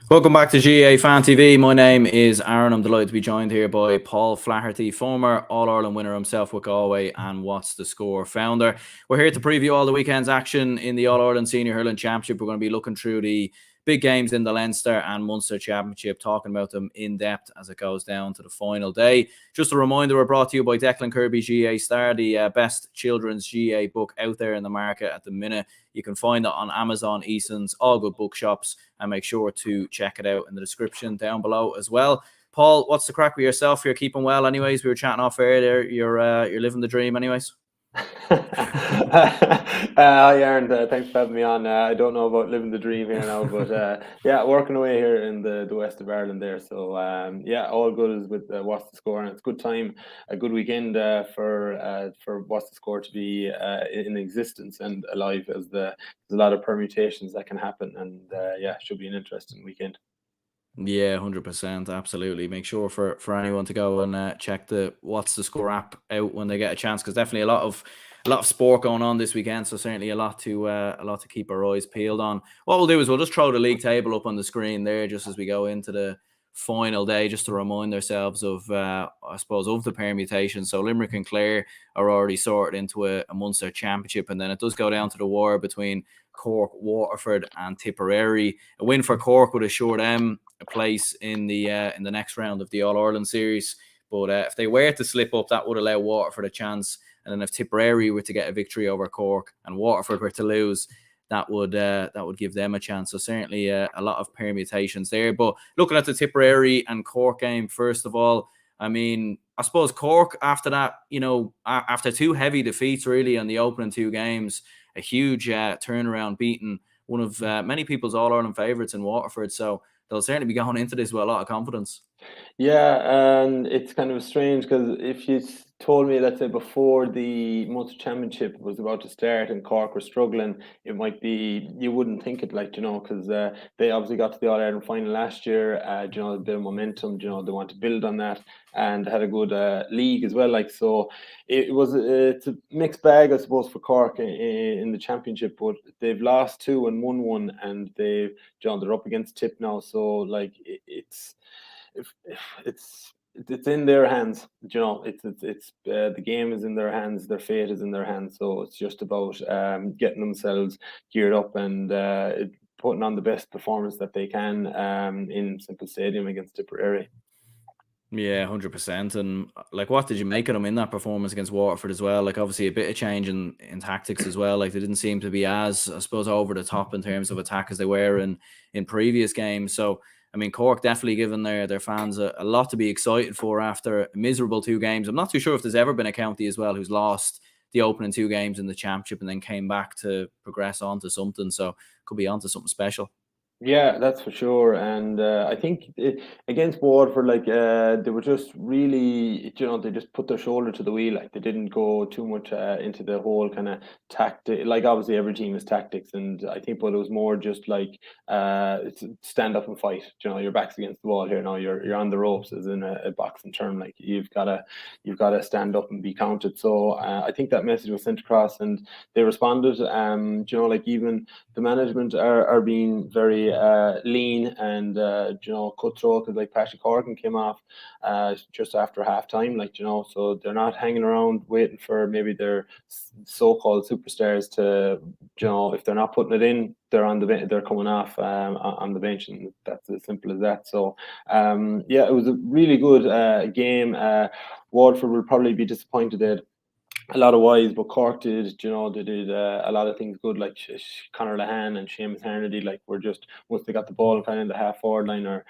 Welcome back to GAA Fan TV. My name is Aaron. I'm delighted to be joined here by Paul Flaherty, former All-Ireland winner himself with Galway and What's the Score founder. We're here to preview all the weekend's action in the All-Ireland Senior Hurling Championship. We're going to be looking through the big games in the Leinster and Munster Championship, talking about them in depth as it goes down to the final day. Just a reminder, we're brought to you by Declan Kirby GAA Star, the best children's GAA book out there in the market at the minute. You can find it on Amazon, Easons, all good bookshops, and make sure to check it out in the description down below as well. Paul, what's the crack with yourself? You're keeping well anyways. We were chatting off air there. You're living the dream anyways. Hi Aaron, thanks for having me on. I don't know about living the dream here now, but yeah, working away here in the west of Ireland there. So yeah, all good is with What's the Score, and it's a good time, a good weekend for What's the Score to be in existence and alive, as there's a lot of permutations that can happen, and yeah, should be an interesting weekend. Yeah, 100%, absolutely. Make sure for anyone to go and check the What's the Score app out when they get a chance, because definitely a lot of sport going on this weekend. So certainly a lot to keep our eyes peeled on. What we'll do is we'll just throw the league table up on the screen there just as we go into the final day, just to remind ourselves of I suppose of the permutations. So Limerick and Clare are already sorted into a Munster Championship, and then it does go down to the war between Cork, Waterford, and Tipperary. A win for Cork would assure them a place in the next round of the All Ireland series. But if they were to slip up, that would allow Waterford a chance. And then if Tipperary were to get a victory over Cork and Waterford were to lose, that would give them a chance. So certainly a lot of permutations there. But looking at the Tipperary and Cork game, first of all, I mean, I suppose Cork, after that, after two heavy defeats really on the opening two games, a huge turnaround, beating one of many people's All-Ireland favourites in Waterford. So they'll certainly be going into this with a lot of confidence. Yeah, and it's kind of strange because if you told me, let's say, before the Munster Championship was about to start and Cork were struggling, it might be, you wouldn't think it, like, because they obviously got to the All Ireland final last year, a bit of momentum, they want to build on that, and had a good league as well, like, so it's a mixed bag, I suppose, for Cork in the Championship, but they've lost two and won one, and they're up against Tip now, so like if it's in their hands, it's the game is in their hands, their fate is in their hands, so it's just about getting themselves geared up and putting on the best performance that they can in Simple Stadium against Tipperary. Yeah, 100%. And like, what did you make of them in that performance against Waterford as well? Like, obviously a bit of change in tactics as well. Like, they didn't seem to be as, I suppose, over the top in terms of attack as they were in previous games. So I mean, Cork definitely giving their fans a lot to be excited for after a miserable two games. I'm not too sure if there's ever been a county as well who's lost the opening two games in the Championship and then came back to progress on to something. So could be onto something special. Yeah, that's for sure. And I think against Waterford, like they were just really, they just put their shoulder to the wheel. Like they didn't go too much into the whole kind of tactic. Like obviously every team has tactics, and I think, but it was more just like it's stand up and fight. Your back's against the wall here now. You're on the ropes, as in a boxing term. Like you've gotta stand up and be counted. So I think that message was sent across, and they responded. Like even the management are being very lean and cutthroat, because like Patrick Horgan came off just after half time, like, so they're not hanging around waiting for maybe their so-called superstars to, if they're not putting it in, they're coming off on the bench, and that's as simple as that. So yeah, it was a really good game. Waterford will probably be disappointed that a lot of wise, but Cork did, they did a lot of things good, like Conor Lahan and Seamus Hannity, like were just, once they got the ball kind of in the half forward line or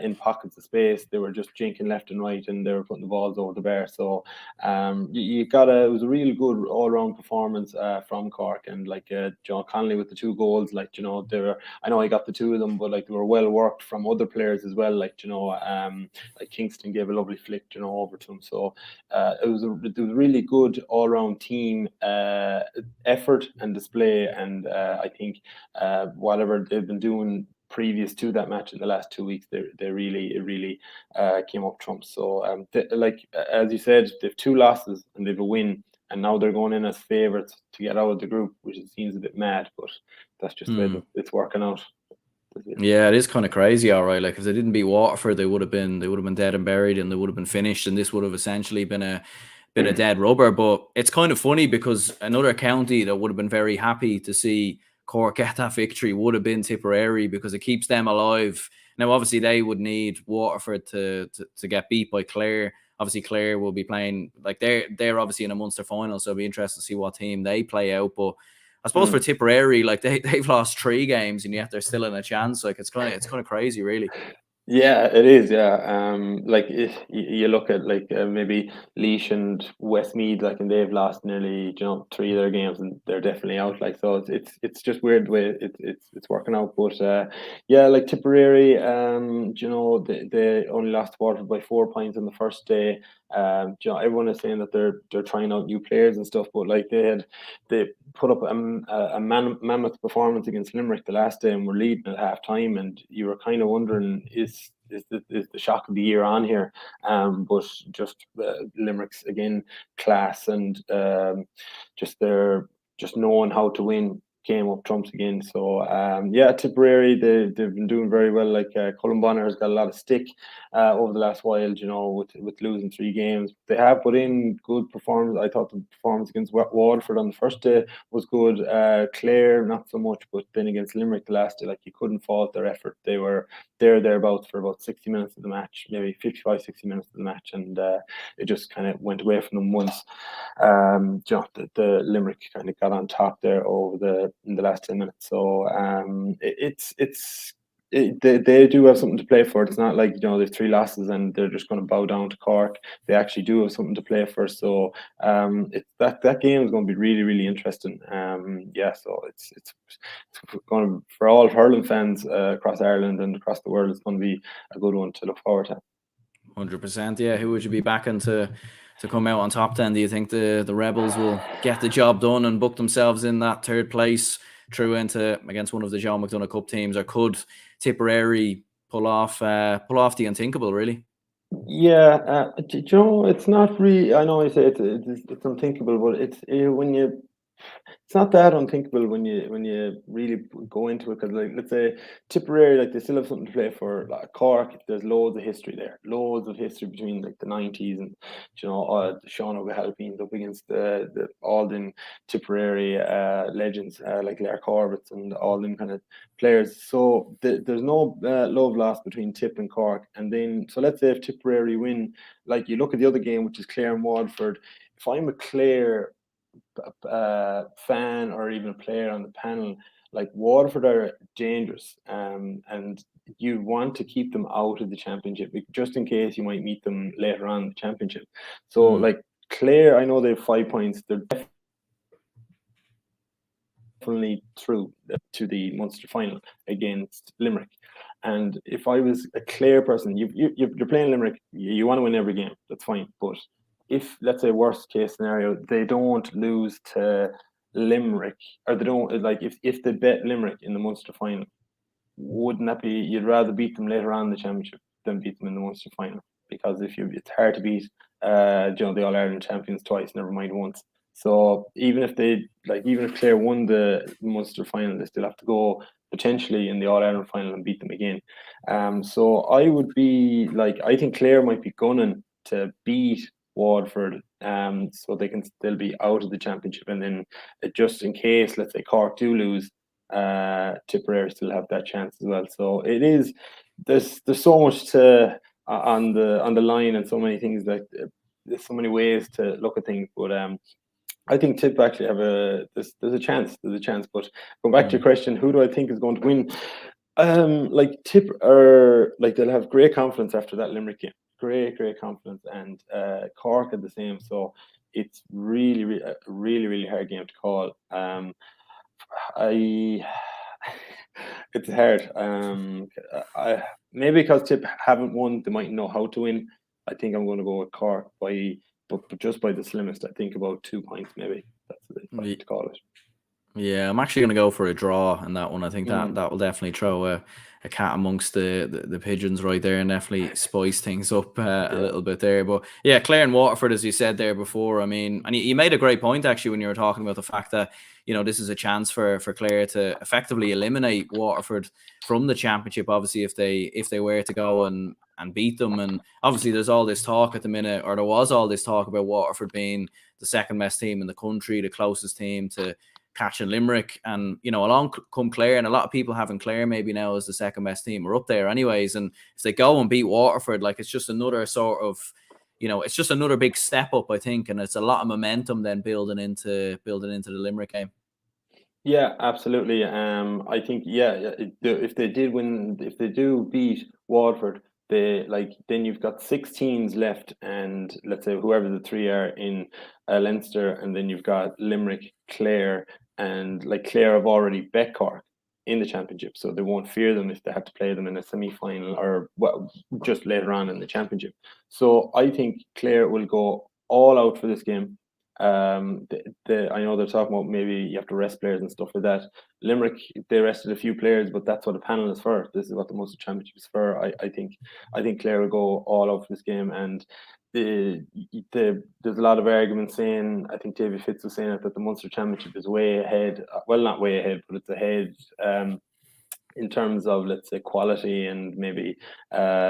in pockets of space, they were just jinking left and right, and they were putting the balls over the bar. So it was a really good all round performance from Cork, and like John Connolly with the two goals, like, I know he got the two of them, but like they were well worked from other players as well, like, like Kingston gave a lovely flick, over to him. So it was really good all-round team effort and display, and I think whatever they've been doing previous to that match in the last 2 weeks, they really came up trumps. So like as you said, they've two losses and they've a win, and now they're going in as favourites to get out of the group, which seems a bit mad, but that's just the way that it's working out. Yeah, it is kind of crazy, all right. Like if they didn't beat Waterford, they would have been dead and buried, and they would have been finished, and this would have essentially been a dead rubber. But it's kind of funny because another county that would have been very happy to see Cork get that victory would have been Tipperary, because it keeps them alive. Now, obviously, they would need Waterford to get beat by Clare. Obviously, Clare will be playing, like they're obviously in a Munster final, so it'll be interesting to see what team they play out. But I suppose for Tipperary, like they've lost 3 games and yet they're still in a chance. Like it's kind of crazy, really. Yeah, it is. Yeah, like if you look at like maybe Laois and Westmeath, like, and they've lost nearly 3 of their games, and they're definitely out. Like, so it's just weird the way it's working out. But yeah, like Tipperary, they only lost to Waterford by 4 points on the first day. Everyone is saying that they're trying out new players and stuff, but like they put up a mammoth performance against Limerick the last day and were leading at half time, and you were kind of wondering, is the shock of the year on here? But just Limerick's again class and just knowing how to win came up trumps again. So yeah, Tipperary, they've been doing very well. Like Colin Bonner has got a lot of stick over the last while, with losing 3 games. They have put in good performance. I thought the performance against Waterford on the first day was good. Clare, not so much, but then against Limerick the last day, like, you couldn't fault their effort. They were thereabouts for about 60 minutes of the match, maybe 55, 60 minutes of the match, and it just kind of went away from them once. The Limerick kind of got on top there in the last 10 minutes. So they do have something to play for. It's not like there's 3 losses and they're just going to bow down to Cork. They actually do have something to play for. So that game is going to be really, really interesting. Yeah, so it's going to, for all hurling fans across Ireland and across the world, it's going to be a good one to look forward to. 100%. Yeah, who would you be backing to come out on top then? Do you think the Rebels will get the job done and book themselves in that 3rd place through into against one of the John McDonagh Cup teams, or could Tipperary pull off the unthinkable, really? Yeah, it's not really. I know I say it's unthinkable, but it's not that unthinkable when you really go into it. Because, like, let's say Tipperary, like, they still have something to play for. Like Cork, there's loads of history there, loads of history between like the 90s and Sean O'Halpines up against the Alden Tipperary legends like Clare Corbett's and all them kind of players. So there's no love lost between Tip and Cork. And then, so let's say if Tipperary win, like, you look at the other game, which is Clare and Waterford. If I'm a Clare fan or even a player on the panel, like, Waterford are dangerous, and you want to keep them out of the championship just in case you might meet them later on in the championship. So, like, Clare, I know they have 5 points. They're definitely through to the Munster final against Limerick. And if I was a Clare person, you're playing Limerick, you want to win every game. That's fine, but if, let's say, worst case scenario, they don't lose to Limerick, or they don't, like, if they bet Limerick in the Munster final, wouldn't that be, you'd rather beat them later on in the championship than beat them in the Munster final? Because it's hard to beat the All Ireland champions twice, never mind once. So even if Clare won the Munster final, they still have to go potentially in the All Ireland final and beat them again. So I would be like, I think Clare might be gunning to beat Waterford, so they can still be out of the championship, and then just in case, let's say, Cork do lose, Tipperary still have that chance as well. So it is, there's so much to on the line, and so many things that there's so many ways to look at things. But I think Tip actually have there's a chance. There's a chance. But going back to your question, who do I think is going to win? Like, Tip are, like, they'll have great confidence after that Limerick game. Great confidence, and Cork are the same. So it's really, really hard game to call. I It's hard. I maybe because Tip haven't won, they might know how to win. I think I'm going to go with Cork but just by the slimmest. I think about 2 points, maybe. That's the way to call it. Yeah, I'm actually going to go for a draw in that one. I think that will definitely throw a cat amongst the pigeons right there, and definitely spice things up a little bit there. But yeah, Clare and Waterford, as you said there before, I mean, and you made a great point actually when you were talking about the fact that, you know, this is a chance for Clare to effectively eliminate Waterford from the championship, obviously, if they were to go and beat them. And obviously there's all this talk at the minute, or there was all this talk about Waterford being the second best team in the country, the closest team to catching Limerick, and you know, along come Clare, and a lot of people having Clare maybe now as the second best team, or up there anyways. And if they go and beat Waterford, like, it's just another sort of, you know, it's just another big step up, I think, and it's a lot of momentum then building into the Limerick game. Yeah, absolutely. I think, if they did win, if they do beat Waterford, then you've got 6 teams left, and let's say whoever the 3 are in Leinster, and then you've got Limerick, Clare, and like Clare have already bet Cork in the championship, so they won't fear them if they have to play them in a semi-final, or well, just later on in the championship. So I think Clare will go all out for this game. I know they're talking about maybe you have to rest players and stuff like that. Limerick, they rested a few players, but that's what the panel is for. This is what the Munster Championship is for. I think Clare will go all out for this game, and there's a lot of arguments saying, I think David Fitz was saying it, that the Munster Championship is way ahead. Well, not way ahead, but it's ahead. In terms of, let's say, quality and maybe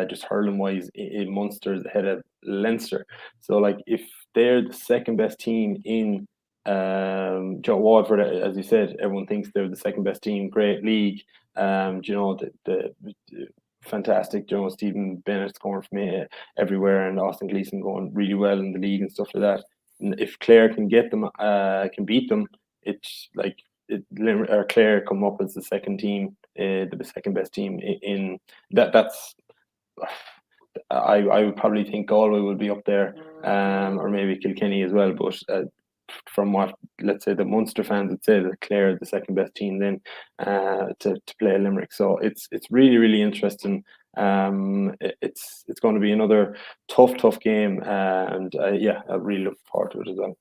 just hurling wise, in Munster's ahead of Leinster. So like, if they're the second best team in Joe Waterford, as you said, everyone thinks they're the second best team. Great league. You know, the fantastic, you know, Stephen Bennett scoring from everywhere, and Austin Gleeson going really well in the league and stuff like that. And if Clare can get them, can beat them, it's like, Clare come up as the second team, the second best team in that. That's I would probably think Galway would be up there, or maybe Kilkenny as well. But from what, let's say, the Munster fans would say, that Clare are the second best team then to play Limerick. So it's really interesting. It's going to be another tough game, and yeah, I really look forward to it as well.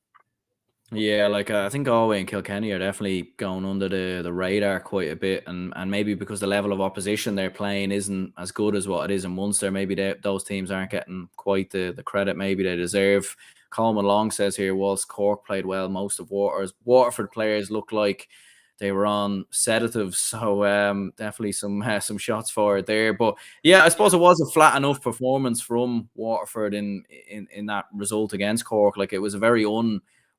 Yeah, like, I think Galway and Kilkenny are definitely going under the radar quite a bit, and maybe because the level of opposition they're playing isn't as good as what it is in Munster, maybe those teams aren't getting quite the credit maybe they deserve. Coleman Long says here, whilst Cork played well, most of Waterford players look like they were on sedatives, so definitely some shots for it there. But yeah, I suppose it was a flat enough performance from Waterford in that result against Cork. Like, it was a very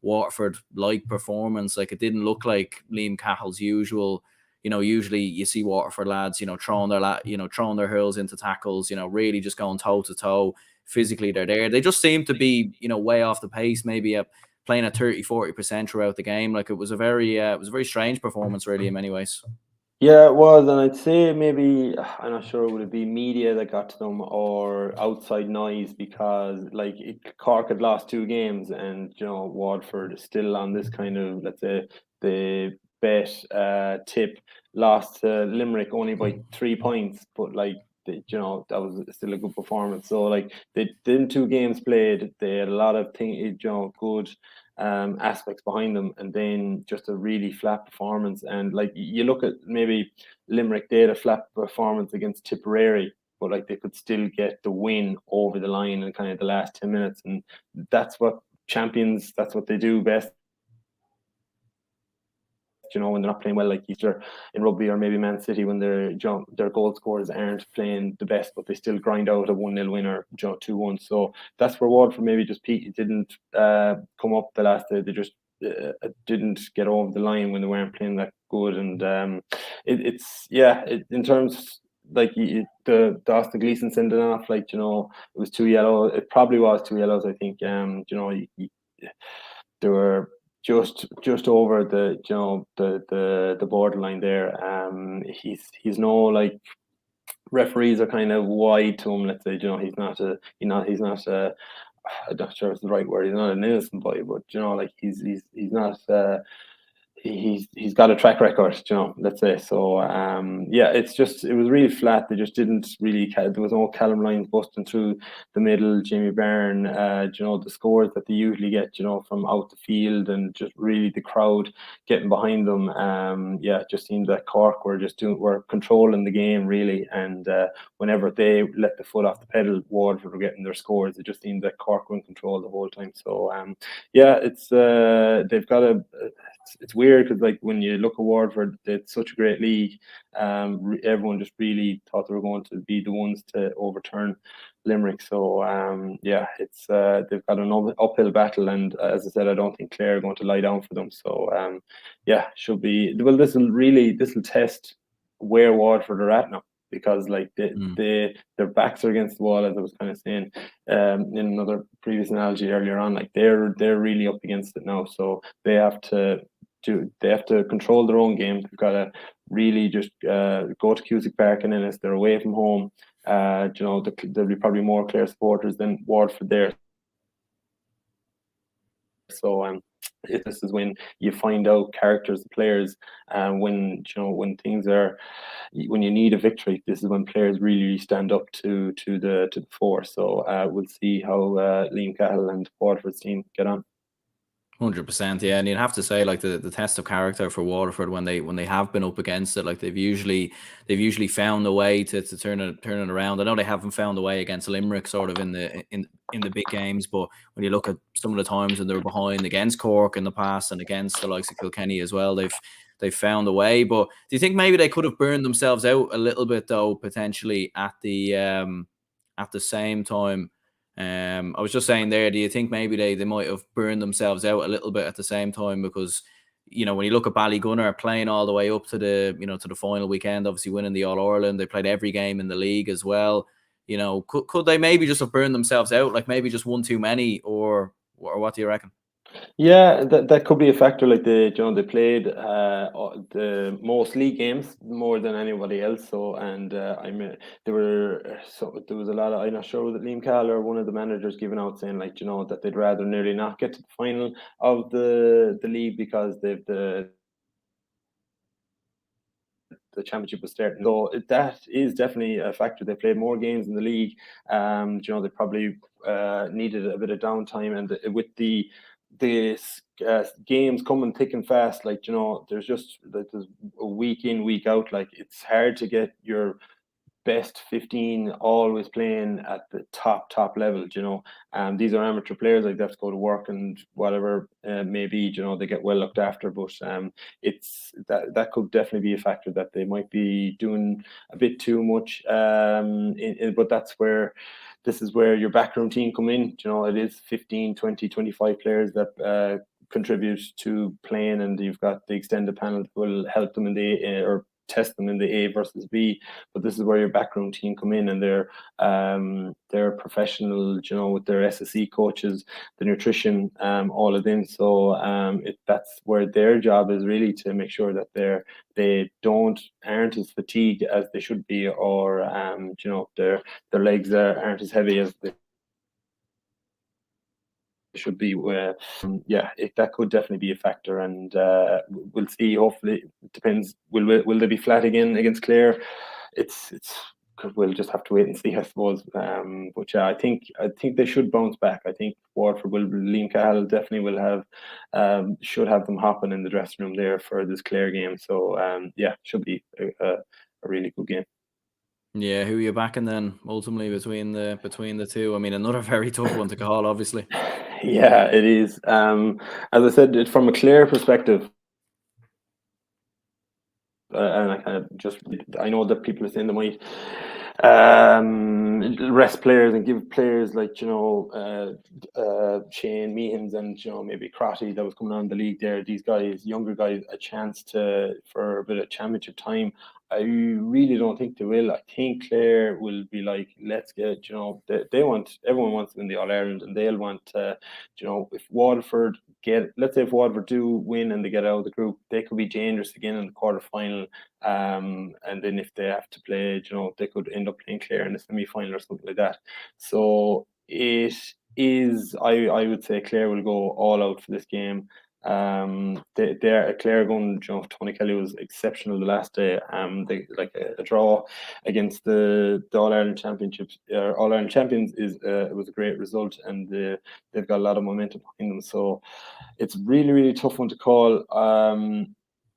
Waterford like performance. Like, it didn't look like Liam Cahill's usual. You know, usually you see Waterford lads, you know, throwing their hurls into tackles, you know, really just going toe to toe. Physically, they're there. They just seem to be, you know, way off the pace, maybe playing at 30-40% throughout the game. Like, it was a very strange performance, really, in many ways. Yeah, it was, and I'd say maybe, I'm not sure, would it be media that got to them or outside noise, because like, Cork had lost 2 games, and you know, Waterford is still on this kind of, let's say, the bet tip, lost to Limerick only by 3 points, but like, you know, that was still a good performance. So like, they did 2 games played, they had a lot of things, you know, good aspects behind them, and then just a really flat performance. And like, you look at maybe Limerick, they had a flat performance against Tipperary, but like, they could still get the win over the line in kind of the last 10 minutes, and that's what champions, that's what they do best. You know, when they're not playing well, like Easter in rugby, or maybe Man City, when their goal scorers aren't playing the best, but they still grind out a 1-0 win, or 2-1. So that's where Waterford maybe just peaked. It didn't come up the last day. They just didn't get over the line when they weren't playing that good. And in terms, like, the Austin Gleeson sending off, like, you know, it was 2 yellow. It probably was 2 yellows, I think. You know, they were just over the, you know, the borderline there. He's no, like, referees are kind of wide to him. Let's say, you know, he's not I'm not sure it's the right word. He's not an innocent boy, but you know, like, he's not he's got a track record, let's say. So yeah, it was really flat. They just didn't really. There was no Callum Lyons busting through the middle, Jamie Byrne. The scores that they usually get, from out the field, and just really the crowd getting behind them. Yeah, it just seemed that Cork were controlling the game really, and whenever they let the foot off the pedal, Waterford were getting their scores. It just seemed that Cork were in control the whole time. So yeah, they've got a. It's weird because, like, when you look at Waterford, it's such a great league. Everyone just really thought they were going to be the ones to overturn Limerick. So yeah, it's they've got an uphill battle, and as I said, I don't think Clare are going to lie down for them. So yeah, should be well. This will test where Waterford are at now, because like their backs are against the wall, as I was kind of saying in another previous analogy earlier on. Like they're really up against it now, so they have to control their own game. They've got to really just go to Cusack Park and Ennis. They're away from home. There'll be probably more Clare supporters than Waterford there. So this is when you find out characters of players, when when you need a victory. This is when players really stand up to the fore. So we'll see how Liam Cahill and Waterford's team get on. 100%, yeah, and you'd have to say, like, the test of character for Waterford when they have been up against it, like they've usually found a way to turn it around. I know they haven't found a way against Limerick, sort of in the big games, but when you look at some of the times when they were behind against Cork in the past and against the likes of Kilkenny as well, they've found a way. But do you think maybe they could have burned themselves out a little bit, though, potentially at the same time? I was just saying there, do you think maybe they might have burned themselves out a little bit at the same time? Because, when you look at Ballygunner playing all the way up to the final weekend, obviously winning the All-Ireland, they played every game in the league as well. Could they maybe just have burned themselves out, like maybe just one too many, or what do you reckon? Yeah, that could be a factor. Like they played the most league games more than anybody else. So, and there was a lot of, I'm not sure that Liam Cahill or one of the managers giving out saying, like, that they'd rather nearly not get to the final of the league because the championship was starting. So that is definitely a factor. They played more games in the league. They probably needed a bit of downtime, and with the games coming thick and fast, like, there's a week in, week out. Like, it's hard to get your best 15 always playing at the top level. These are amateur players. Like, they have to go to work and whatever maybe, they get well looked after. But it's that could definitely be a factor, that they might be doing a bit too much. But this is where your backroom team come in. It is 15, 20, 25 players that contribute to playing, and you've got the extended panel that will help them in or test them in the A versus B. But this is where your backroom team come in, and they're professional, with their SSE coaches, the nutrition, all of them. So that's where their job is, really to make sure that they aren't as fatigued as they should be, or their legs aren't as heavy as they should be. Where that could definitely be a factor, and we'll see. Hopefully, it depends. Will they be flat again against Clare? We'll just have to wait and see, I suppose. But yeah, I think they should bounce back. I think Waterford Liam Cahill definitely will should have them hopping in the dressing room there for this Clare game. So yeah, should be a really good game. Yeah, who are you backing then, ultimately, between the two? I mean, another very tough one to call, obviously. Yeah, it is. As I said, from a Clare perspective, and I know that people are saying they might rest players and give players like Shane Meehan's and maybe Crotty that was coming on in the league there, these guys, younger guys, a chance for a bit of championship time. I really don't think they will. I think Clare will be like, let's get, everyone wants to win the All-Ireland, and they'll want if Waterford let's say if Waterford do win and they get out of the group, they could be dangerous again in the quarter-final. And then if they have to play, they could end up playing Clare in the semi-final or something like that. So it is, I would say Clare will go all out for this game. They're Clare going. Tony Kelly was exceptional the last day. They like a draw against the All Ireland Championships, All Ireland champions is it was a great result, and they've got a lot of momentum behind them. So it's really tough one to call.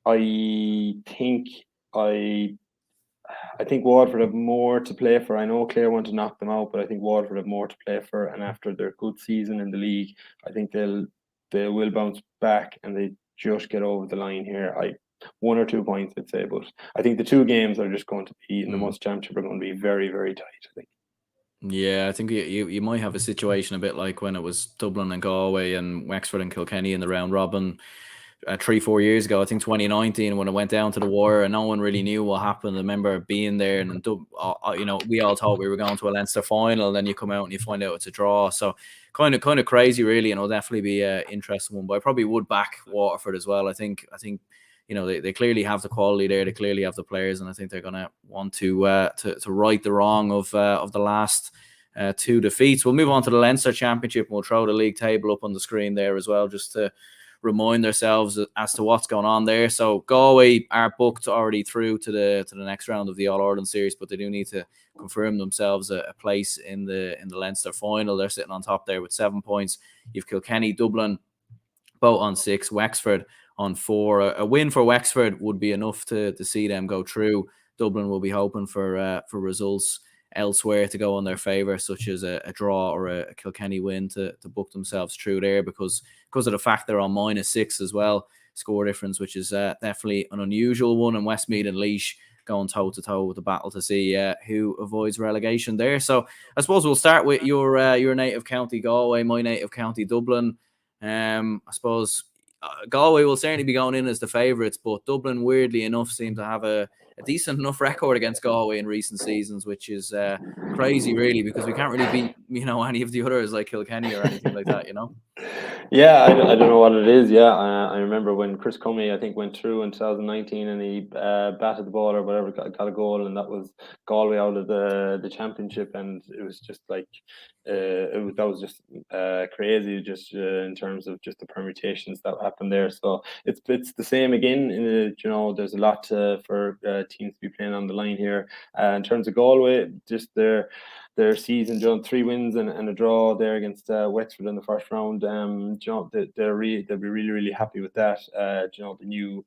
I think I think Waterford have more to play for. I know Clare want to knock them out, but I think Waterford have more to play for. And after their good season in the league, I think they will bounce back and they just get over the line here. 1 or 2 points, I'd say, but I think the 2 games are just going to be in the Munster Championship are going to be very tight, I think. Yeah, I think you might have a situation a bit like when it was Dublin and Galway and Wexford and Kilkenny in the round robin 3-4 years ago. I think 2019 when it went down to the wire and no one really knew what happened. I remember being there and we all thought we were going to a Leinster final, and then you come out and you find out it's a draw. So kind of crazy, really, and it'll definitely be an interesting one. But I probably would back Waterford as well. I think they clearly have the quality there. They clearly have the players, and I think they're going to want to right the wrong of the last 2 defeats. We'll move on to the Leinster Championship, and we'll throw the league table up on the screen there as well, just to remind ourselves as to what's going on there. So Galway are booked already through to the next round of the All Ireland series, but they do need to confirm themselves a place in the Leinster final. They're sitting on top there with 7 points. You've Kilkenny, Dublin, both on 6, Wexford on 4. A win for Wexford would be enough to see them go through. Dublin will be hoping for results elsewhere to go in their favour, such as a draw or a Kilkenny win to book themselves through there, because of the fact they're on -6 as well, score difference, which is definitely an unusual one. And Westmeath and Laois going toe-to-toe with the battle to see who avoids relegation there. So I suppose we'll start with your native county Galway, my native county Dublin. I suppose Galway will certainly be going in as the favourites, but Dublin, weirdly enough, seem to have a decent enough record against Galway in recent seasons, which is crazy, really, because we can't really beat any of the others like Kilkenny or anything like that. Yeah, I don't know what it is. Yeah, I remember when Chris Cummy, I think, went through in 2019 and he batted the ball or whatever, got a goal, and that was Galway out of the championship, and it was just like that was just crazy, just in terms of just the permutations that happened there. So it's the same again. There's a lot for teams to be playing on the line here. In terms of Galway, just their season, 3 wins and a draw there against Wexford in the first round. They'll be really happy with that. The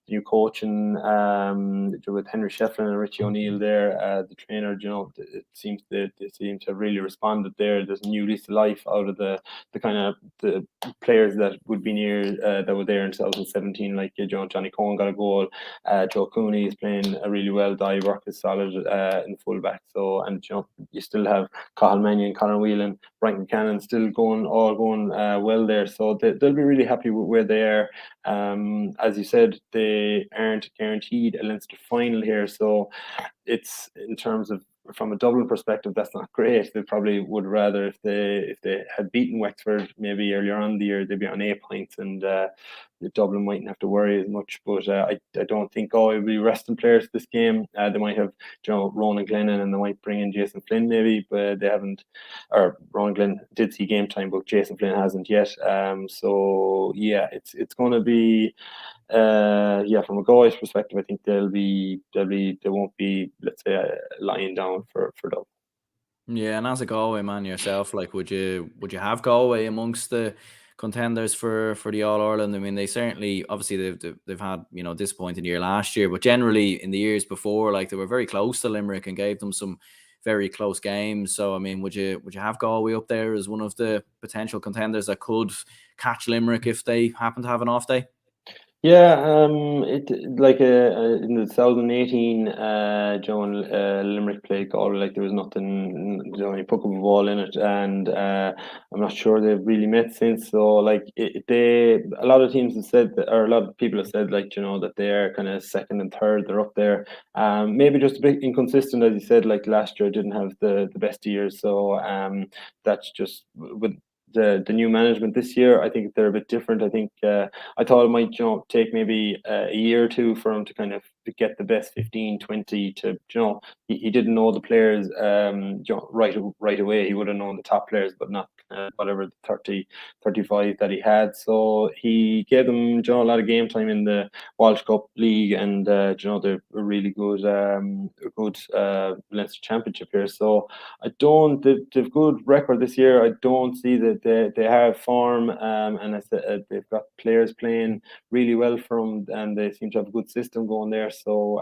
new coaching with Henry Shefflin and Richie O'Neill there, the trainer. It seems they seem to have really responded there. There's a new lease of life out of the kind of the players that would be near that were there in 2017, like Johnny Cohen got a goal. Joe Cooney is playing really well. Dai Burke is solid in fullback. So, and you still have Cathal Mannion, Conor Whelan, Brian Cannon still going well there. So they'll be really happy with where they are. As you said, they aren't guaranteed a Leinster final here, so it's, in terms of from a Dublin perspective, that's not great. They probably would rather, if they had beaten Wexford maybe earlier on in the year, they'd be on 8 points, and Dublin mightn't have to worry as much. But I don't think will be resting players this game. They might have Ronan Glennon, and they might bring in Jason Flynn maybe, but they haven't. Or Ronan Glenn did see game time, but Jason Flynn hasn't yet. So yeah, it's going to be. From a Galway's perspective, I think they won't be, let's say, lying down for Dublin. Yeah, and as a Galway man yourself, like, would you have Galway amongst the contenders for the All Ireland? I mean, they certainly, obviously, they've had disappointing year last year, but generally in the years before, like, they were very close to Limerick and gave them some very close games. So I mean, would you have Galway up there as one of the potential contenders that could catch Limerick if they happen to have an off day? Yeah, it like in the 2018, Limerick played Galway like there was nothing. He put up a ball in it, and I'm not sure they've really met since. So like a lot of teams have said that, or a lot of people have said, like, that they're kind of second and third. They're up there. Maybe just a bit inconsistent, as you said. Like last year, didn't have the best years. So that's just with the new management this year, I think they're a bit different. I think I thought it might take maybe a year or two for him to kind of get the best 15, 20 to he didn't know the players right away. He would have known the top players, but not whatever the 30, 35 that he had. So he gave them a lot of game time in the Walsh Cup League, and they're a really good Leinster Championship here. So I don't they've good record this year. I don't see that they have form, and I said they've got players playing really well for them, and they seem to have a good system going there. So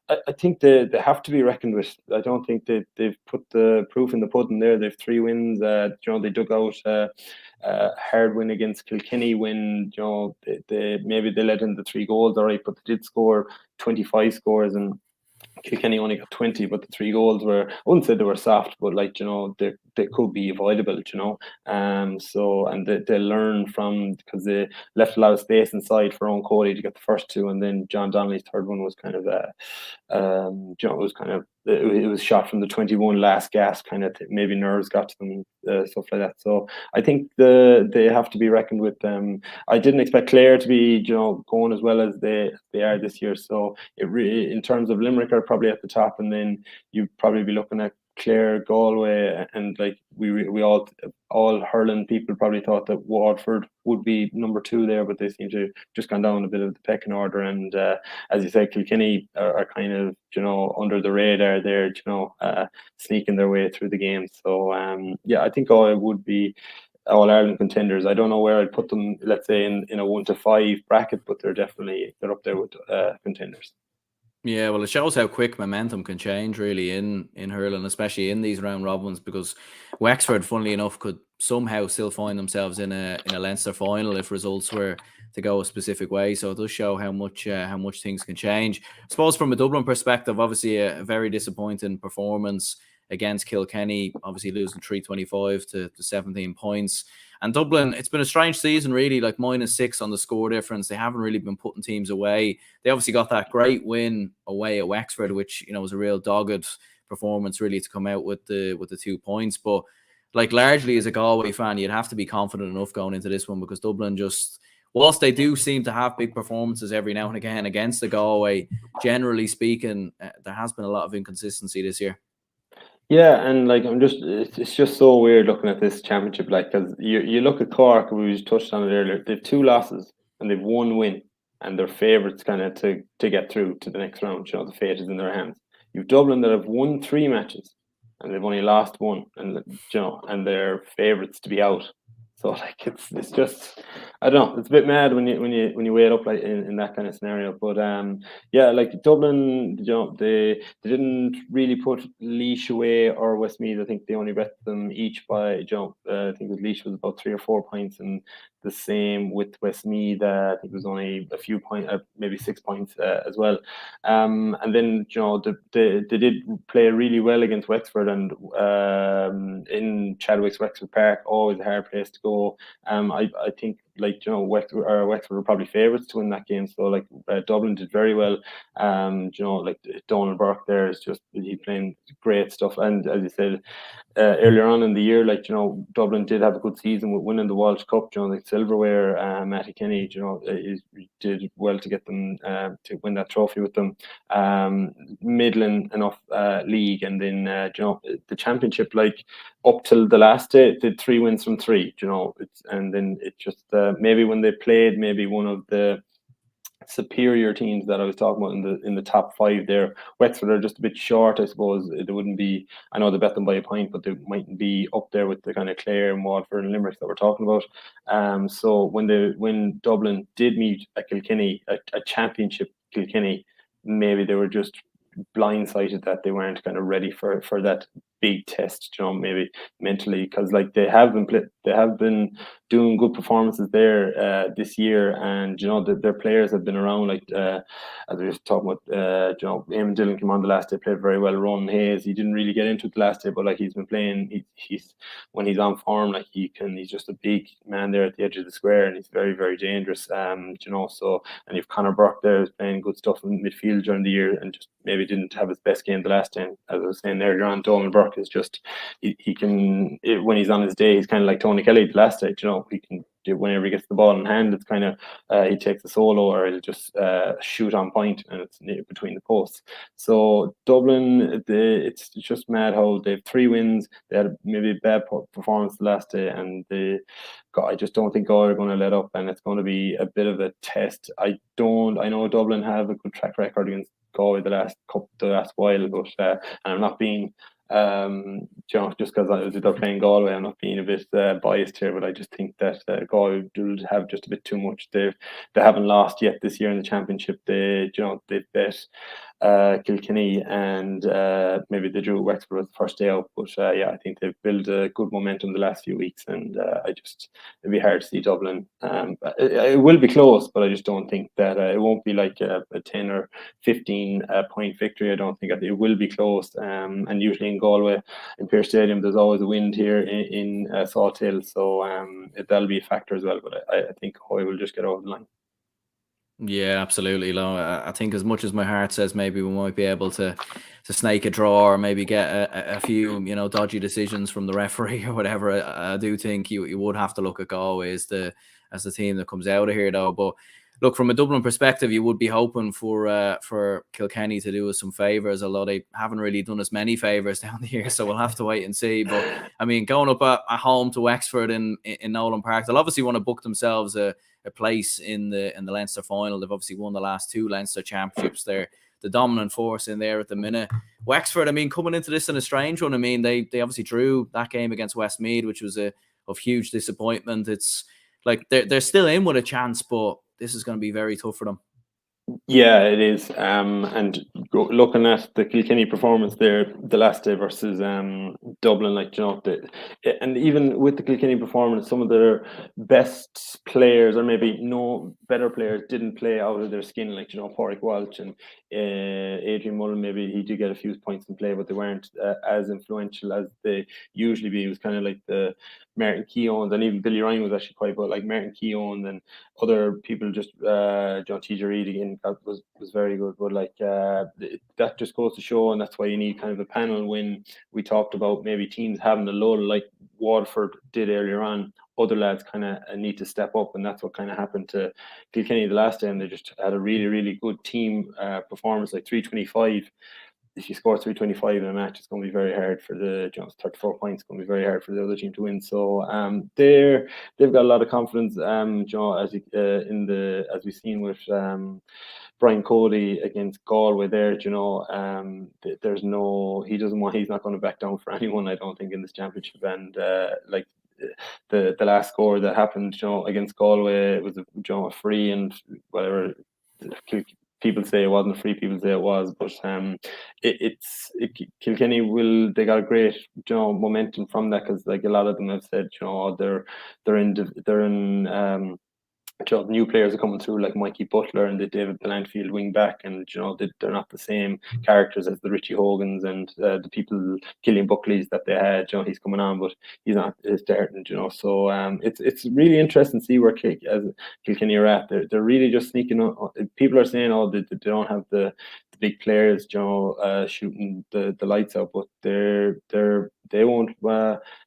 I think they have to be reckoned with. I don't think they've put the proof in the pudding there. They've 3 wins. They dug out a hard win against Kilkenny when they maybe they let in the 3 goals, all right, but they did score 25 scores, and Kilkenny only got 20, but the 3 goals were, I wouldn't say they were soft, but they could be avoidable, So, and they learn from, because they left a lot of space inside for Owen Cody to get the first 2, and then John Donnelly's third one was kind of it was shot from the 21 last gasp, kind of maybe nerves got to them, stuff like that. So I think they have to be reckoned with. I didn't expect Clare to be going as well as they are this year. So in terms of Limerick are probably at the top, and then you'd probably be looking at Clare, Galway, and like we all hurling people probably thought that Waterford would be number 2 there, but they seem to just gone down a bit of the pecking order. And as you said, Kilkenny are kind of under the radar there, sneaking their way through the game. So I think I would be All Ireland contenders. I don't know where I'd put them, let's say in a 1 to 5 bracket, but they're up there with contenders. Yeah, well, it shows how quick momentum can change really in hurling, especially in these round robins, because Wexford, funnily enough, could somehow still find themselves in a Leinster final if results were to go a specific way. So it does show how much things can change. I suppose from a Dublin perspective, obviously a very disappointing performance against Kilkenny, obviously losing 325 to 17 points. And Dublin, it's been a strange season, really, like -6 on the score difference. They haven't really been putting teams away. They obviously got that great win away at Wexford, which, was a real dogged performance, really, to come out with the 2 points. But like largely as a Galway fan, you'd have to be confident enough going into this one, because Dublin just, whilst they do seem to have big performances every now and again against the Galway, generally speaking, there has been a lot of inconsistency this year. Yeah, and like it's just so weird looking at this championship, like, because you look at Cork, we just touched on it earlier. They've 2 losses and they've 1 win, and they're favourites kind of to get through to the next round. The fate is in their hands. You've Dublin that have won 3 matches and they've only lost 1, and and they're favourites to be out. So like it's just, I don't know, it's a bit mad when you weigh it up like in that kind of scenario. But like Dublin, they didn't really put Laois away or Westmeath. I think they only bet them each by I think Laois was about 3 or 4 points, and the same with Westmeath. I think it was only a few points, maybe 6 points as well. And then they did play really well against Wexford, and in Chadwick's Wexford Park, always a hard place to go. I think Wexford were probably favourites to win that game. So like Dublin did very well. Like Donald Burke there is just, he playing great stuff. And as you said, earlier on in the year, Dublin did have a good season with winning the Walsh Cup. Like silverware, Matty Kenny, he did well to get them to win that trophy with them. Middling enough league, and then the championship, like up till the last day, it did 3 wins from 3. And then it just maybe when they played maybe one of the superior teams that I was talking about in the top 5 there, Wexford are just a bit short, I suppose. They wouldn't be, I know they bet them by a point, but they mightn't be up there with the kind of Clare and Waterford and Limerick that we're talking about. So when Dublin did meet a Kilkenny, a championship Kilkenny, maybe they were just blindsided that they weren't kind of ready for that big test, maybe mentally, because like they have been doing good performances there this year, and their players have been around, like as we were talking about, Eamon Dillon came on the last day, played very well. Ronan Hayes, he didn't really get into it the last day, but like he's been playing, he's when he's on form, like he's just a big man there at the edge of the square, and he's very, very dangerous. So, and you've Conor Burke there who's playing good stuff in midfield during the year, and just maybe didn't have his best game the last time, as I was saying earlier on, Donald Burke. work is just he can when he's on his day, he's kind of like Tony Kelly the last day. He can do whenever he gets the ball in hand. It's kind of he takes a solo or he'll just shoot on point and it's between the posts. So Dublin, it's just mad how they have 3 wins. They had maybe a bad performance the last day, and I just don't think Galway are going to let up, and it's going to be a bit of a test. I know Dublin have a good track record against Galway the last while, but and I'm not being just because they're playing Galway, I'm not being a bit biased here, but I just think that Galway will have just a bit too much. They haven't lost yet this year in the championship. They've bet Kilkenny and maybe they drew Wexford the first day out, but I think they've built a good momentum the last few weeks, and it'd be hard to see Dublin. It will be close, but I just don't think that it won't be like a 10 or 15 point victory. I don't think it will be close, and usually in Galway, in Pearse Stadium, there's always a wind here in Salt Hill, so that'll be a factor as well, but I think Hoy will just get over the line. Yeah, absolutely. I think as much as my heart says maybe we might be able to snake a draw or maybe get a few dodgy decisions from the referee or whatever, I do think you would have to look at Galway as the team that comes out of here though. But look, from a Dublin perspective, you would be hoping for Kilkenny to do us some favours, although they haven't really done us many favours down here, so we'll have to wait and see. But I mean, going up at home to Wexford in Nolan Park, they'll obviously want to book themselves a place in the Leinster final. They've obviously won the last 2 Leinster championships. They're the dominant force in there at the minute. Wexford, I mean, coming into this in a strange one. I mean, they obviously drew that game against Westmeath, which was of huge disappointment. It's like they're still in with a chance, but this is going to be very tough for them. Yeah, it is. And looking at the Kilkenny performance there, the last day versus Dublin, and even with the Kilkenny performance, some of their best players, or maybe no better players, didn't play out of their skin. Pádraig Walsh and Adrian Mullen, maybe he did get a few points in play, but they weren't as influential as they usually be. It was kind of like the Martin Keown, and even Billy Ryan was actually quite good, like Martin Keown and other people, just John T. Reid again was very good. But that just goes to show, and that's why you need kind of a panel when we talked about maybe teams having a lull like Waterford did earlier on. Other lads kind of need to step up, and that's what kind of happened to Kilkenny the last time. They just had a really, really good team performance, like 325. If you score 325 in a match, it's going to be very hard for 34 points. It's going to be very hard for the other team to win. So they've got a lot of confidence. As we've seen with Brian Cody against Galway there, he's not going to back down for anyone, I don't think, in this championship. And the last score that happened, against Galway, it was a free, and whatever. People say it wasn't free, people say it was, but Kilkenny they got a great momentum from that, because like a lot of them have said, they're in new players are coming through, like Mikey Butler and the David Blanchfield wing back, and they're not the same characters as the Richie Hogans and the people, Killian Buckley's that they had. He's coming on, but he's not starting. So it's really interesting to see where Kilkenny are at. They're really just sneaking on. People are saying, they don't have the big players, shooting the lights out, but they won't.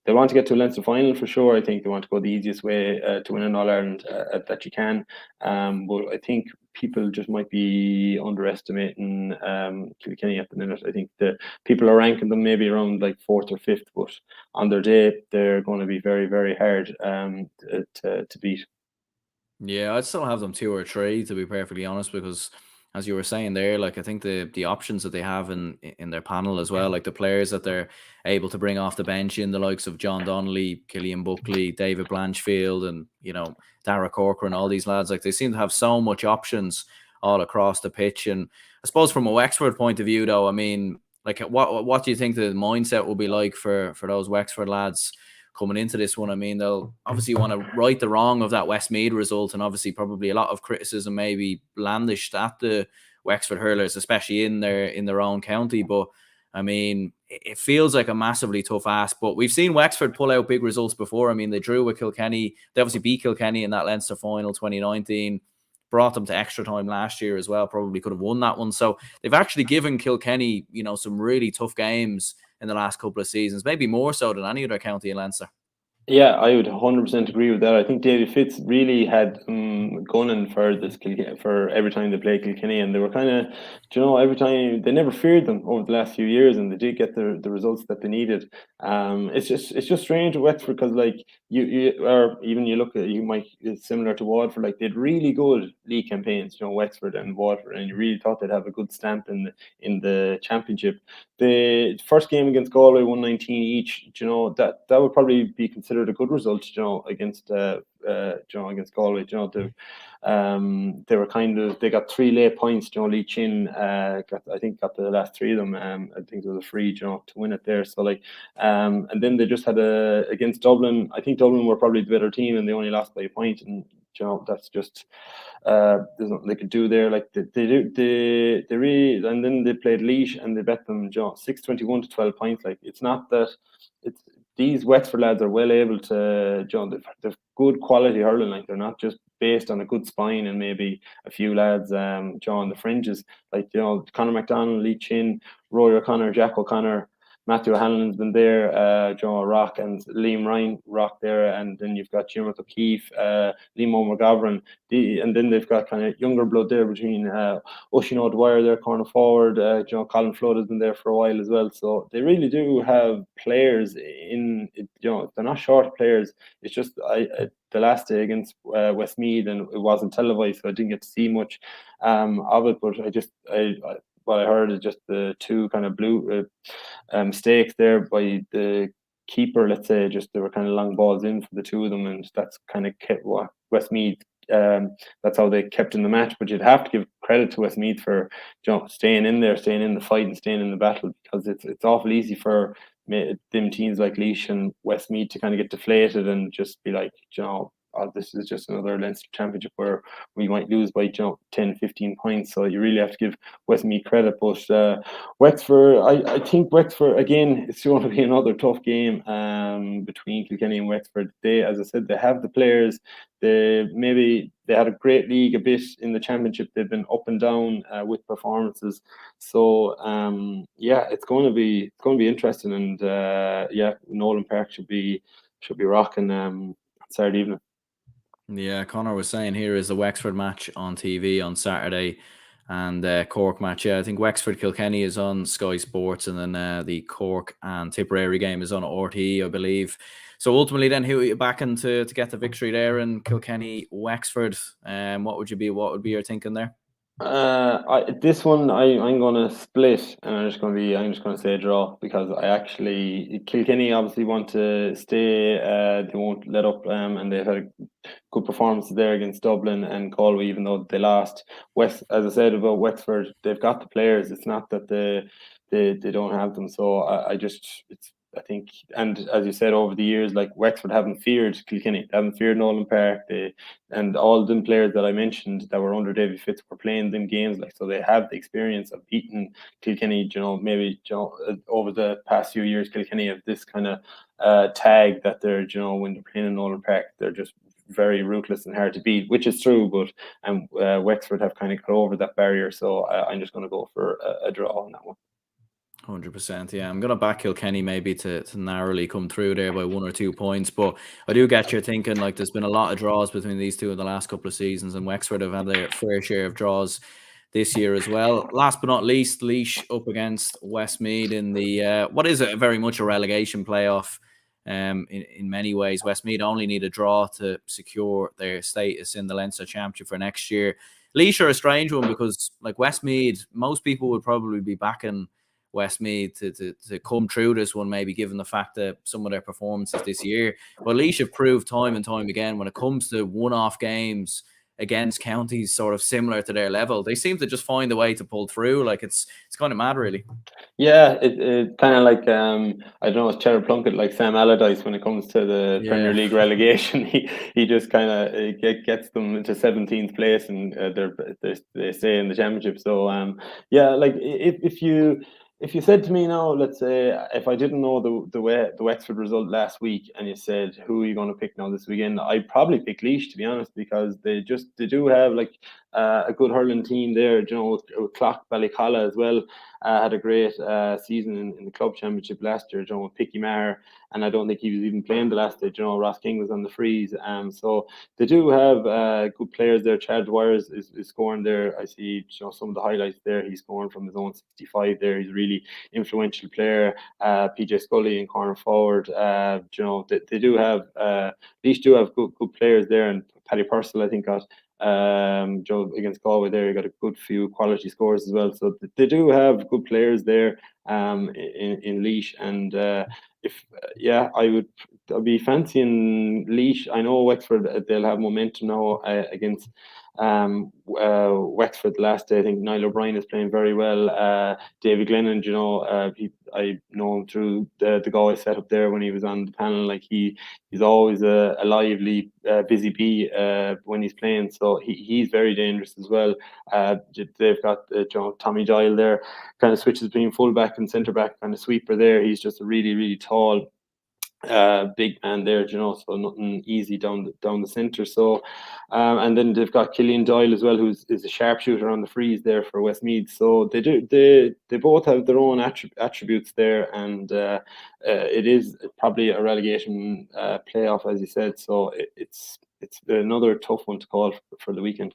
They want to get to a Leinster final for sure. I think they want to go the easiest way to win an All Ireland that you can. But I think people just might be underestimating Kilkenny at the minute. I think the people are ranking them maybe around like 4th or 5th, but on their day they're going to be very, very hard to beat. Yeah, I'd still have them 2 or 3, to be perfectly honest, because as you were saying there, like I think the options that they have in their panel as well, like the players that they're able to bring off the bench, in the likes of John Donnelly, Killian Buckley, David Blanchfield, and Dara Corcoran, all these lads, like they seem to have so much options all across the pitch. And I suppose from a Wexford point of view, though, I mean, like what do you think the mindset will be like for those Wexford lads coming into this one? I mean, they'll obviously want to right the wrong of that Westmeath result, and obviously probably a lot of criticism maybe landished at the Wexford hurlers, especially in their own county. But I mean, it feels like a massively tough ask. But we've seen Wexford pull out big results before. I mean, they drew with Kilkenny. They obviously beat Kilkenny in that Leinster final 2019. Brought them to extra time last year as well. Probably could have won that one. So they've actually given Kilkenny, some really tough games in the last couple of seasons, maybe more so than any other county in Leinster. Yeah, I would 100% agree with that. I think David Fitz really had gunning for this for every time they played Kilkenny, and they were kind of, every time they never feared them over the last few years, and they did get the results that they needed. It's just strange with Wexford because like you or even you look at it's similar to Waterford, like they had really good league campaigns, Wexford and Waterford, and you really thought they'd have a good stamp in the championship. The first game against Galway, 119 each. That would probably be considered a good result. Against against Galway. They were they got 3 late points. Lee Chin got the last 3 of them. I think there was a free, to win it there. So and then they just had against Dublin. I think Dublin were probably the better team, and they only lost by a point. And that's just there's nothing they could do there. Like they really, and then they played Laois and they bet them 6-21 to 12 points. Like it's not that it's these Wexford lads are well able to they've good quality hurling. Like they're not just based on a good spine and maybe a few lads on the fringes. Like Conor McDonald, Lee Chin, Roy O'Connor, Jack O'Connor, Matthew Hanlon's been there, Rock and Liam Ryan Rock there, and then you've got Jim O'Keefe, Liam McGovern, and then they've got kind of younger blood there between Oisin O'Dwyer there, corner forward, Colin Flood has been there for a while as well. So they really do have players in, they're not short players. It's just the last day against Westmeath, and it wasn't televised, so I didn't get to see much of it. But what I heard is just the 2 kind of blue mistakes there by the keeper. Let's say just they were kind of long balls in for the 2 of them, and that's kind of kept Westmeath. That's how they kept in the match. But you'd have to give credit to Westmeath for staying in there, staying in the fight, and staying in the battle, because it's awful easy for them teams like Laois and Westmeath to kind of get deflated and just be like, this is just another Leinster Championship where we might lose by 10, 15 points. So you really have to give Westmeath credit. But Wexford, I think Wexford, again, it's going to be another tough game between Kilkenny and Wexford. As I said, they have the players. They had a great league a bit in the championship. They've been up and down with performances. So it's going to be interesting. And Nolan Park should be rocking Saturday evening. Yeah, Connor was saying here is the Wexford match on TV on Saturday, and Cork match. Yeah, I think Wexford Kilkenny is on Sky Sports, and then the Cork and Tipperary game is on RTE, I believe. So ultimately, then who are you backing to get the victory there in Kilkenny Wexford? What would be your thinking there? This one I'm gonna split, and I'm just gonna say a draw, because Kilkenny obviously want to stay. They won't let up, and they've had good performances there against Dublin and Galway, even though they lost. As I said about Wexford, they've got the players. It's not that they don't have them. So I think, and as you said, over the years, like Wexford haven't feared Kilkenny, they haven't feared Nolan Park, and all them players that I mentioned that were under David Fitz were playing them games, like, so they have the experience of beating Kilkenny. Maybe over the past few years, Kilkenny have this kind of tag that they're, when they're playing in Nolan Park, they're just very ruthless and hard to beat, which is true. But Wexford have kind of got over that barrier, so I'm just going to go for a draw on that one. 100%. Yeah, I'm going to back Kilkenny maybe to narrowly come through there by 1 or 2 points. But I do get you thinking, like, there's been a lot of draws between these two in the last couple of seasons, and Wexford have had their fair share of draws this year as well. Last but not least, Laois up against Westmeath in the what is very much a relegation playoff. In many ways, Westmeath only need a draw to secure their status in the Leinster Championship for next year. Laois are a strange one because, like, Westmeath, most people would probably be backing Westmeath to come through this one, maybe given the fact that some of their performances this year. But Laois have proved time and time again when it comes to one-off games against counties sort of similar to their level, they seem to just find a way to pull through. Like, it's kind of mad, really. Yeah, it kind of like I don't know, it's Terry Plunkett, like Sam Allardyce when it comes to the Premier League relegation. He just kind of gets them into 17th place, and they stay in the championship. So like if you said to me now, let's say if I didn't know the Wexford result last week, and you said who are you going to pick now this weekend, I'd probably pick Laois, to be honest, because they do have like a good hurling team there, with Clough, Ballycolla as well. had a great season in the club championship last year, you know, with Picky Maher, and I don't think he was even playing the last day. You know, Ross King was on the freeze. So they do have good players there. Chad Dwyer is scoring there. I see, you know, some of the highlights there. He's scoring from his own 65 there. He's a really influential player. PJ Scully in corner forward. You know, they do have Laois do have good players there, and Paddy Purcell I think got Joe against Galway there. He got a good few quality scores as well. So they do have good players there in Laois, and if yeah, I'd be fancying Laois. I know Wexford they'll have momentum now against Wexford last day. I think Niall O'Brien is playing very well. David Glennon, you know, I know him through the Galway setup there when he was on the panel. Like he's always a lively, busy bee when he's playing. So he's very dangerous as well. They've got you know, Tommy Doyle there, kind of switches between fullback and centre back, kind of sweeper there. He's just a really tall big man there, you know, so nothing easy down the centre. So and then they've got Killian Doyle as well, who's a sharpshooter on the freeze there for Westmeath. So they both have their own attributes there, and it is probably a relegation playoff, as you said. So it's another tough one to call for the weekend.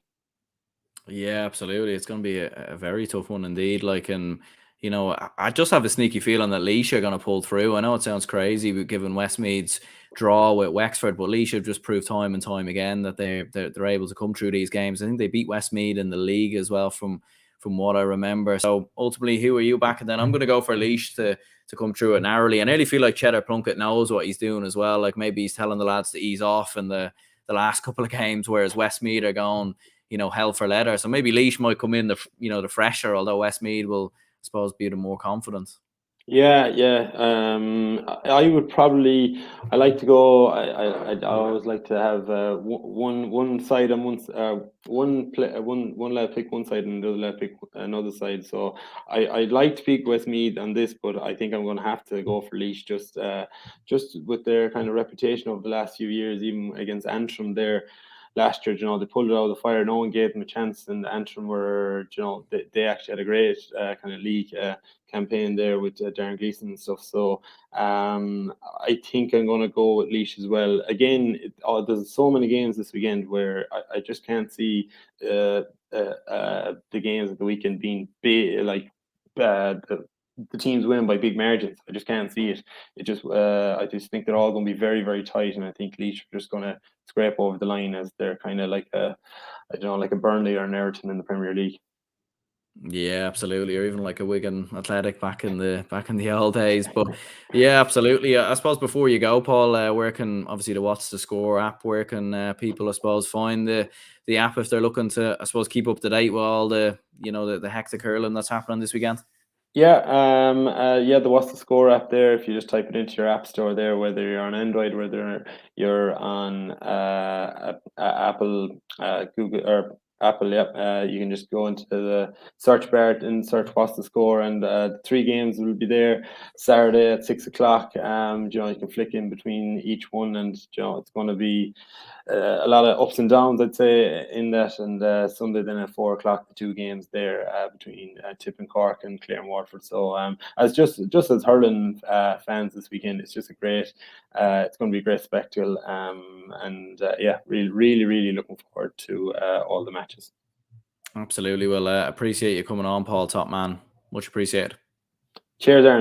Yeah, absolutely. It's going to be a very tough one indeed. Like, and you know, I just have a sneaky feeling that Laois are going to pull through. I know it sounds crazy, given Westmead's draw with Wexford, but Laois have just proved time and time again that they're able to come through these games. I think they beat Westmead in the league as well, from what I remember. So ultimately, who are you backing then? I'm going to go for Laois to come through it narrowly. I nearly feel like Cheddar Plunkett knows what he's doing as well. Like maybe he's telling the lads to ease off in the last couple of games, whereas Westmead are going, you know, hell for leather. So maybe Laois might come in the fresher, although Westmead will, I suppose, be the more confident. Yeah. I would probably. I like to go. I always like to have one side and one lad pick one side and the other lad pick another side. So I'd like to pick Westmeath on this, but I think I'm going to have to go for Laois just with their kind of reputation over the last few years, even against Antrim there. Last year, you know, they pulled it out of the fire. No one gave them a chance, and Antrim were, you know, they actually had a great kind of league campaign there with Darren Gleeson and stuff. So I think I'm going to go with Laois as well. Again, there's so many games this weekend where I just can't see the games of the weekend being big, like the teams win by big margins. I just can't see it. I just think they're all going to be very tight, and I think Laois are just going to scrape over the line as they're kind of like I don't know, like a Burnley or an Everton in the Premier League. Yeah, absolutely, or even like a Wigan Athletic back in the old days. But yeah, absolutely. I suppose before you go, Paul, where can, obviously, the What's the Score app, where can people, I suppose, find the app if they're looking to, I suppose, keep up to date with all the hectic hurling that's happening this weekend? Yeah, the What's the Score app there. If you just type it into your app store there, whether you're on Android, whether you're on Apple, Google, or Apple, you can just go into the search bar and search What's the Score, and the three games will be there Saturday at 6 o'clock. You know, you can flick in between each one, and you know, it's going to be a lot of ups and downs, I'd say, in that. And Sunday then at 4 o'clock, the two games there between Tip and Cork and Clare and Waterford. So as just as hurling fans this weekend, it's just a great. It's going to be a great spectacle, and yeah, really looking forward to all the matches. Absolutely. Well, appreciate you coming on, Paul. Top man. Much appreciated. Cheers, Aaron.